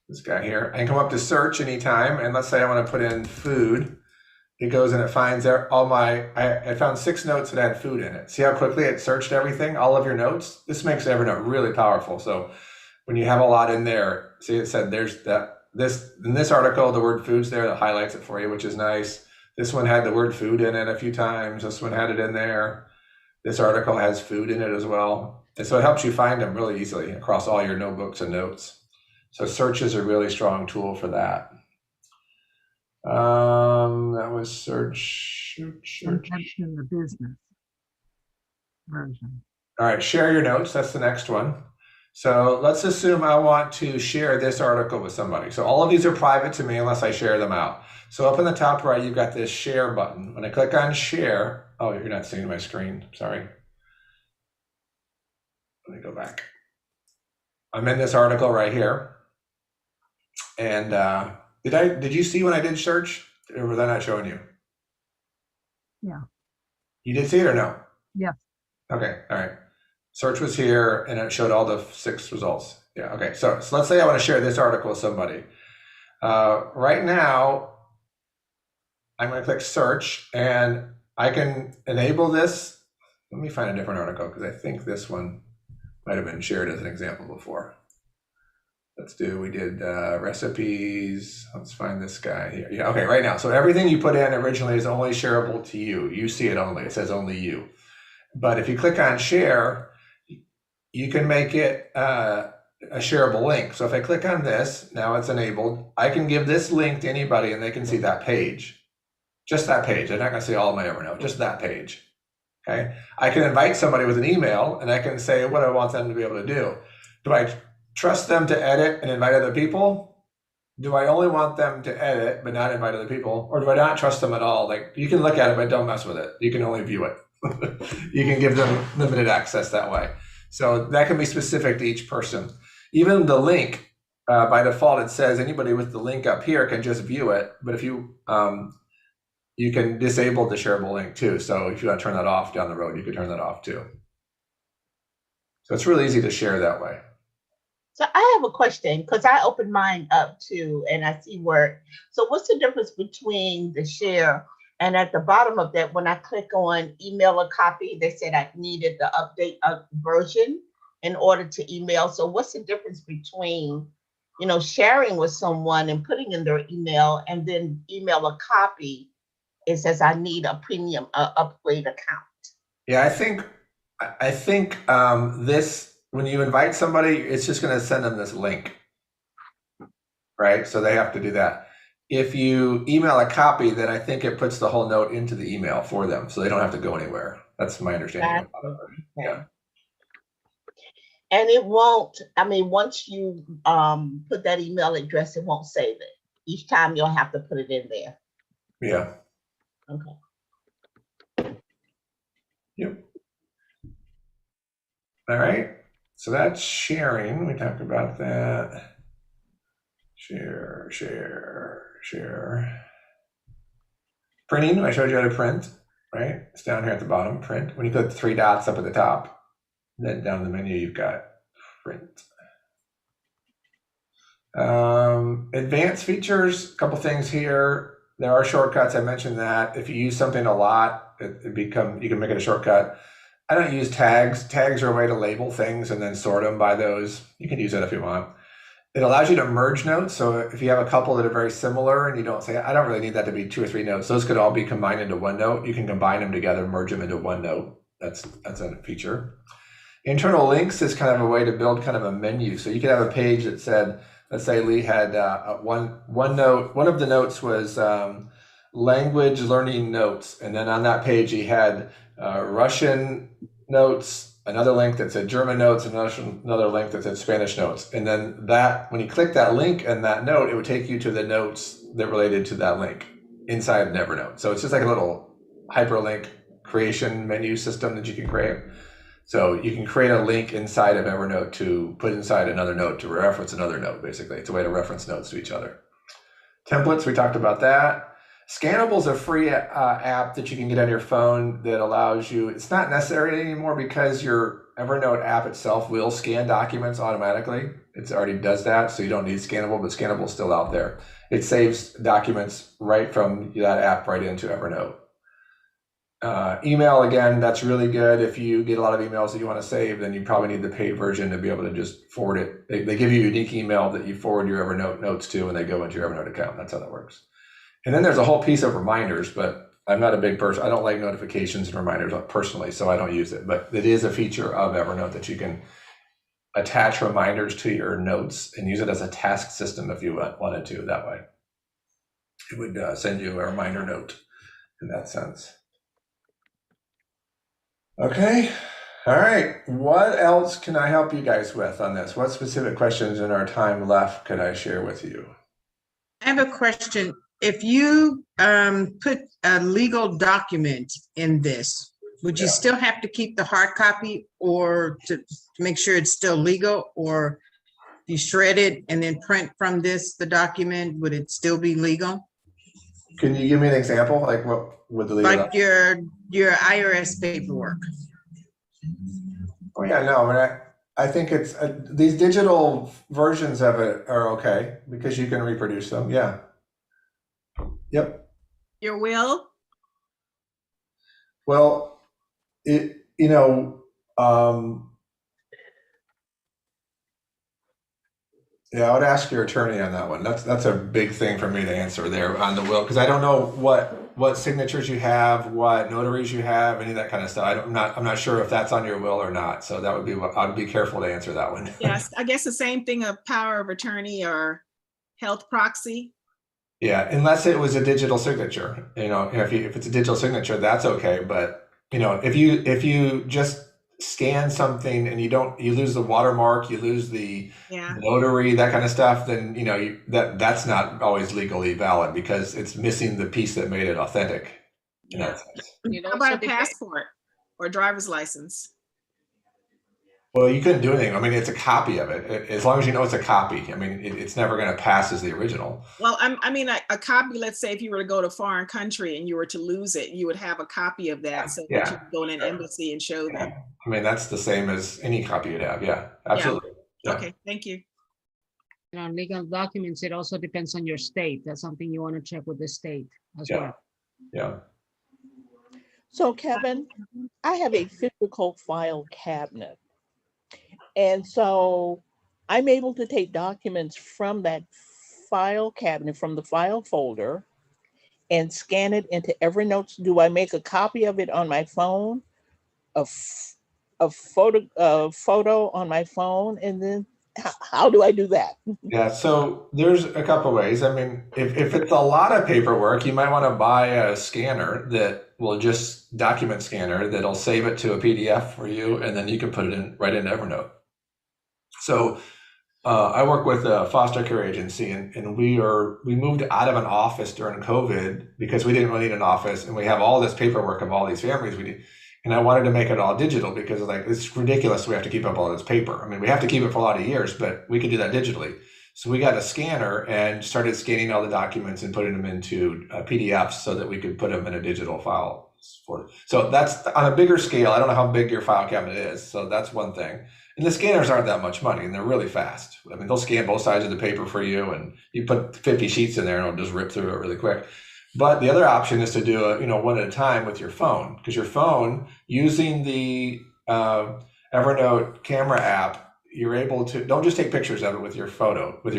this guy here, I can come up to search anytime. And let's say I want to put in food. It goes and it finds all my, I found 6 notes that had food in it. See how quickly it searched everything, all of your notes? This makes Evernote really powerful. So when you have a lot in there, see it said there's in this article, the word food's there that highlights it for you, which is nice. This one had the word food in it a few times. This one had it in there. This article has food in it as well. And so it helps you find them really easily across all your notebooks and notes. So search is a really strong tool for that. That was search.
That's in the business version.
All right, share your notes. That's the next one. So let's assume I want to share this article with somebody. So all of these are private to me unless I share them out. So up in the top right, you've got this share button. When I click on share, oh, you're not seeing my screen. Sorry. Let me go back. I'm in this article right here. And did you see when I did search, or was I not showing you?
Yeah.
You did see it or no?
Yeah.
Okay. All right. Search was here and it showed all the 6 results. Yeah. Okay. So let's say I want to share this article with somebody. Right now, I'm going to click search and I can enable this. Let me find a different article because I think this one might have been shared as an example before. We did recipes. Let's find this guy here. Yeah, okay, right now. So everything you put in originally is only shareable to you. You see it only. It says only you. But if you click on share, you can make it a shareable link. So if I click on this, now it's enabled. I can give this link to anybody and they can see that page. Just that page. They're not going to see all of my Evernote, just that page. Okay. I can invite somebody with an email and I can say what I want them to be able to do. Do I trust them to edit and invite other people? Do I only want them to edit but not invite other people? Or do I not trust them at all? Like, you can look at it, but don't mess with it. You can only view it. You can give them limited access that way. So that can be specific to each person. Even the link, by default, it says anybody with the link up here can just view it. But if you can disable the shareable link too. So if you want to turn that off down the road, you can turn that off too. So it's really easy to share that way.
So I have a question because I opened mine up too and I see where, so what's the difference between the share and at the bottom of that, when I click on email a copy, they said I needed the update version in order to email. So what's the difference between, sharing with someone and putting in their email and then email a copy It says I need a premium upgrade account.
Yeah, I think this, when you invite somebody, it's just going to send them this link, right? So they have to do that. If you email a copy, then I think it puts the whole note into the email for them, so they don't have to go anywhere. That's my understanding.
Exactly.
Yeah.
Okay. And it won't, I mean, once you put that email address, it won't save it. Each time you'll have to put it in there.
Yeah.
Okay.
Yep. All right. So that's sharing. We talked about that. Share, share, share. Printing, I showed you how to print, right? It's down here at the bottom, print. When you click the three dots up at the top, then down the menu, you've got print. Advanced features, a couple things here. There are shortcuts. I mentioned that. If you use something a lot, you can make it a shortcut. I don't use tags. Tags are a way to label things and then sort them by those. You can use that if you want. It allows you to merge notes. So if you have a couple that are very similar and you don't say, I don't really need that to be 2 or 3 notes, those could all be combined into one note. You can combine them together, merge them into one note. That's a feature. Internal links is kind of a way to build kind of a menu. So you could have a page that said, let's say Lee had one note. One of the notes was language learning notes. And then on that page, he had Russian notes, another link that said German notes, and another link that said Spanish notes. And then that, when you click that link and that note, it would take you to the notes that related to that link inside of Evernote. So it's just like a little hyperlink creation menu system that you can create. So you can create a link inside of Evernote to put inside another note to reference another note, basically. It's a way to reference notes to each other. Templates, we talked about that. Scannable is a free app that you can get on your phone that allows you, it's not necessary anymore because your Evernote app itself will scan documents automatically. It already does that, so you don't need Scannable, but Scannable is still out there. It saves documents right from that app right into Evernote. Email, again, that's really good. If you get a lot of emails that you want to save, then you probably need the paid version to be able to just forward it. They give you a unique email that you forward your Evernote notes to, and they go into your Evernote account. That's how that works. And then there's a whole piece of reminders, but I'm not a big person. I don't like notifications and reminders personally, so I don't use it. But it is a feature of Evernote that you can attach reminders to your notes and use it as a task system if you wanted to that way. It would send you a reminder note in that sense. Okay. All right. What else can I help you guys with on this? What specific questions in our time left could I share with you?
I have a question. If you put a legal document in this, would you still have to keep the hard copy or to make sure it's still legal, or you shred it and then print from this, the document, would it still be legal?
Can you give me an example? Like what would the legal?
Like your IRS paperwork.
Oh yeah, no, I think it's these digital versions of it are okay because you can reproduce them. Yeah. Yep.
Your will?
Well, it, yeah, I would ask your attorney on that one. That's a big thing for me to answer there on the will, because I don't know what signatures you have, what notaries you have, any of that kind of stuff. I'm not sure if that's on your will or not. So that would be what I'd be careful to answer that one.
Yes, I guess the same thing of power of attorney or health proxy.
Yeah, unless it was a digital signature. If it's a digital signature, that's okay. But if you just scan something and you lose the watermark, you lose the notary, that kind of stuff, then that's not always legally valid because it's missing the piece that made it authentic. In that sense.
How about a passport or driver's license?
Well, you couldn't do anything. I mean, it's a copy of it. As long as you know it's a copy. I mean, it's never going to pass as the original.
Well, I mean, a copy, let's say if you were to go to a foreign country and you were to lose it, you would have a copy of that so that you could go in an embassy and show them.
I mean, that's the same as any copy you'd have. Yeah, absolutely. Yeah.
Okay, thank you.
And on legal documents, it also depends on your state. That's something you want to check with the state as well.
Yeah.
So Kevin, I have a physical file cabinet. And so I'm able to take documents from that file cabinet, from the file folder, and scan it into Evernote? Do I make a copy of it on my phone, a photo on my phone, and then how do I do that?
Yeah, so there's a couple ways. I mean, if it's a lot of paperwork, you might want to buy a scanner that will just document scanner that'll save it to a PDF for you, and then you can put it in right into Evernote. So I work with a foster care agency, and we moved out of an office during COVID because we didn't really need an office, and we have all this paperwork of all these families we need. And I wanted to make it all digital because like it's ridiculous. We have to keep up all this paper. I mean, we have to keep it for a lot of years, but we could do that digitally. So we got a scanner and started scanning all the documents and putting them into PDFs so that we could put them in a digital file. So that's on a bigger scale. I don't know how big your file cabinet is. So that's one thing. And the scanners aren't that much money, and they're really fast. I mean, they'll scan both sides of the paper for you, and you put 50 sheets in there and it'll just rip through it really quick. But the other option is to do it, one at a time with your phone, because your phone, using the Evernote camera app, you're able to, don't just take pictures of it with your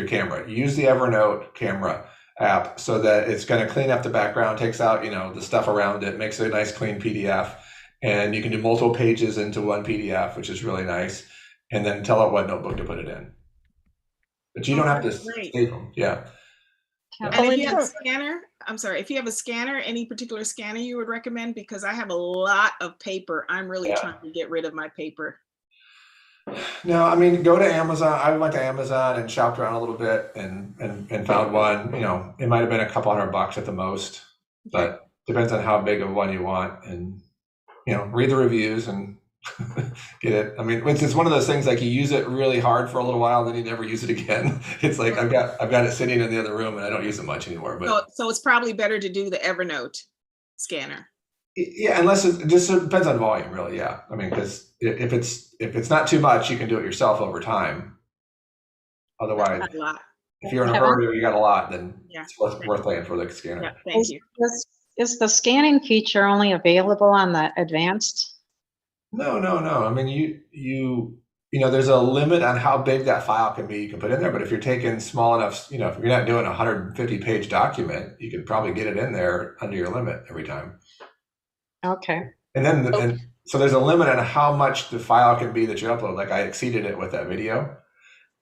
camera. Use the Evernote camera app so that it's going to clean up the background, takes out, the stuff around it, makes it a nice clean PDF. And you can do multiple pages into one PDF, which is really nice. And then tell it what notebook to put it in. But you don't have to save them. Yeah.
And if you have a scanner, I'm sorry, if you have a scanner, any particular scanner you would recommend? Because I have a lot of paper. I'm really trying to get rid of my paper.
No, I mean, go to Amazon. I went to Amazon and shopped around a little bit and found one. It might have been a couple $100 at the most, but depends on how big of one you want. And read the reviews and get it. I mean, it's one of those things, like you use it really hard for a little while, then you never use it again. It's like I've got it sitting in the other room and I don't use it much anymore. But
so it's probably better to do the Evernote scanner.
Yeah, unless it just depends on volume, really. Yeah, I mean, because if it's not too much, you can do it yourself over time. Otherwise, if you're in a hurry or you got a lot, then it's worth paying for the scanner.
Yeah, thank you.
Is the scanning feature only available on the advanced?
No. I mean, there's a limit on how big that file can be. You can put in there, but if you're taking small enough, if you're not doing a 150-page document, you can probably get it in there under your limit every time.
Okay.
And then, so there's a limit on how much the file can be that you upload. Like I exceeded it with that video.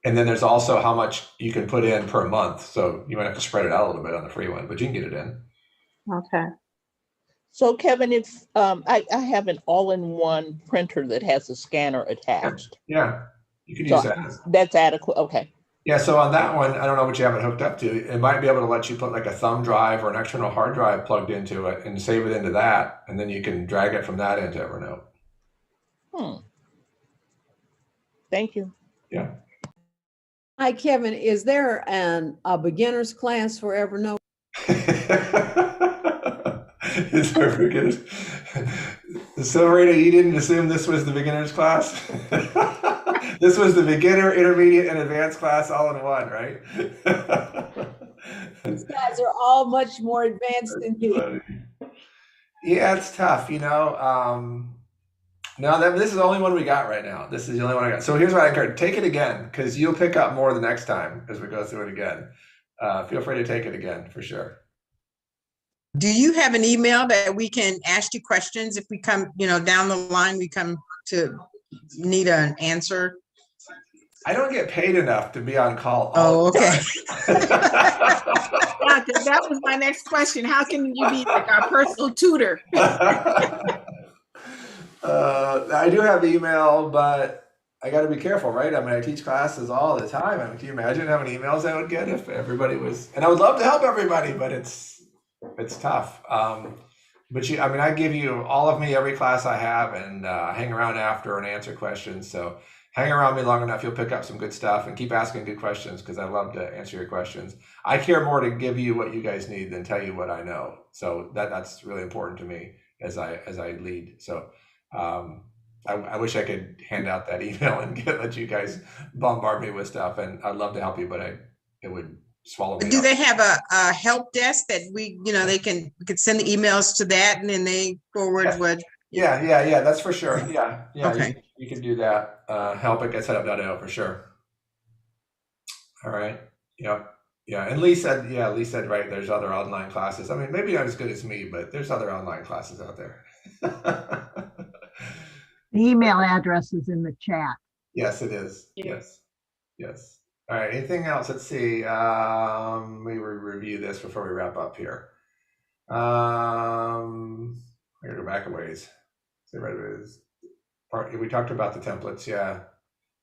And then there's also how much you can put in per month. So you might have to spread it out a little bit on the free one, but you can get it in.
Okay.
So Kevin, if I have an all-in-one printer that has a scanner attached.
Yeah, you can use that.
That's adequate. Okay.
Yeah, so on that one, I don't know what you have it hooked up to. It might be able to let you put like a thumb drive or an external hard drive plugged into it and save it into that. And then you can drag it from that into Evernote.
Thank you.
Yeah.
Hi, Kevin. Is there a beginner's class for Evernote?
Is there a beginner's? So Rita, you didn't assume this was the beginner's class? This was the beginner, intermediate, and advanced class all in one, right?
These guys are all much more advanced than you.
Yeah, it's tough, No, this is the only one we got right now. This is the only one I got. So here's what I encourage: take it again, because you'll pick up more the next time as we go through it again. Feel free to take it again for sure.
Do you have an email that we can ask you questions if we come, down the line, we come to need an answer?
I don't get paid enough to be on call.
Oh, okay.
Yeah, because that was my next question. How can you be like our personal tutor?
I do have email, but I got to be careful, right? I mean, I teach classes all the time. I mean, can you imagine how many emails I would get if everybody was? And I would love to help everybody, but it's tough. But I give you all of me every class I have, and hang around after and answer questions. So hang around me long enough, you'll pick up some good stuff, and keep asking good questions, because I love to answer your questions. I care more to give you what you guys need than tell you what I know. So that's really important to me as I lead. So I wish I could hand out that email and let you guys bombard me with stuff, and I'd love to help you, but it would swallow me
Do
up.
they have a help desk that we could send the emails to that, and then they forward what?
Yeah, that's for sure. Yeah.
Okay.
You can do that. Help at getsetup.io for sure. All right. Yeah, and Lee said, right, there's other online classes. I mean, maybe not as good as me, but there's other online classes out there.
The email address is in the chat.
Yes, it is. Yes. Yes. All right. Anything else? Let's see. We review this before we wrap up here. I'm gonna go back a ways. We talked about the templates. Yeah.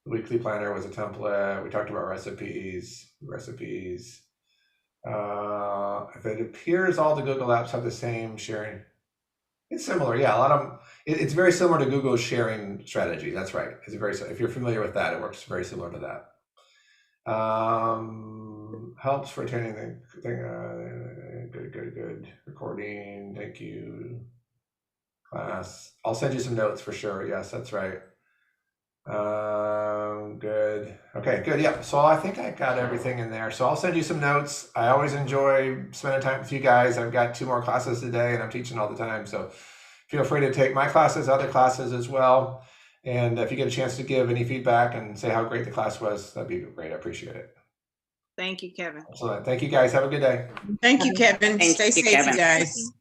The weekly planner was a template. We talked about recipes. If it appears all the Google apps have the same sharing, it's similar. Yeah, a lot of them. It's very similar to Google's sharing strategy. That's right. It's very. If you're familiar with that, it works very similar to that. Helps for attending the thing. Good. Recording. Thank you. Class. I'll send you some notes for sure. Yes, that's right. Good. Okay, good. Yeah. So I think I got everything in there. So I'll send you some notes. I always enjoy spending time with you guys. I've got 2 more classes today and I'm teaching all the time. So feel free to take my classes, other classes as well. And if you get a chance to give any feedback and say how great the class was, that'd be great. I appreciate it.
Thank you, Kevin.
Excellent. Thank you guys. Have a good day.
Thank you, Kevin.
Thank
Stay
you,
safe,
Kevin.
you guys.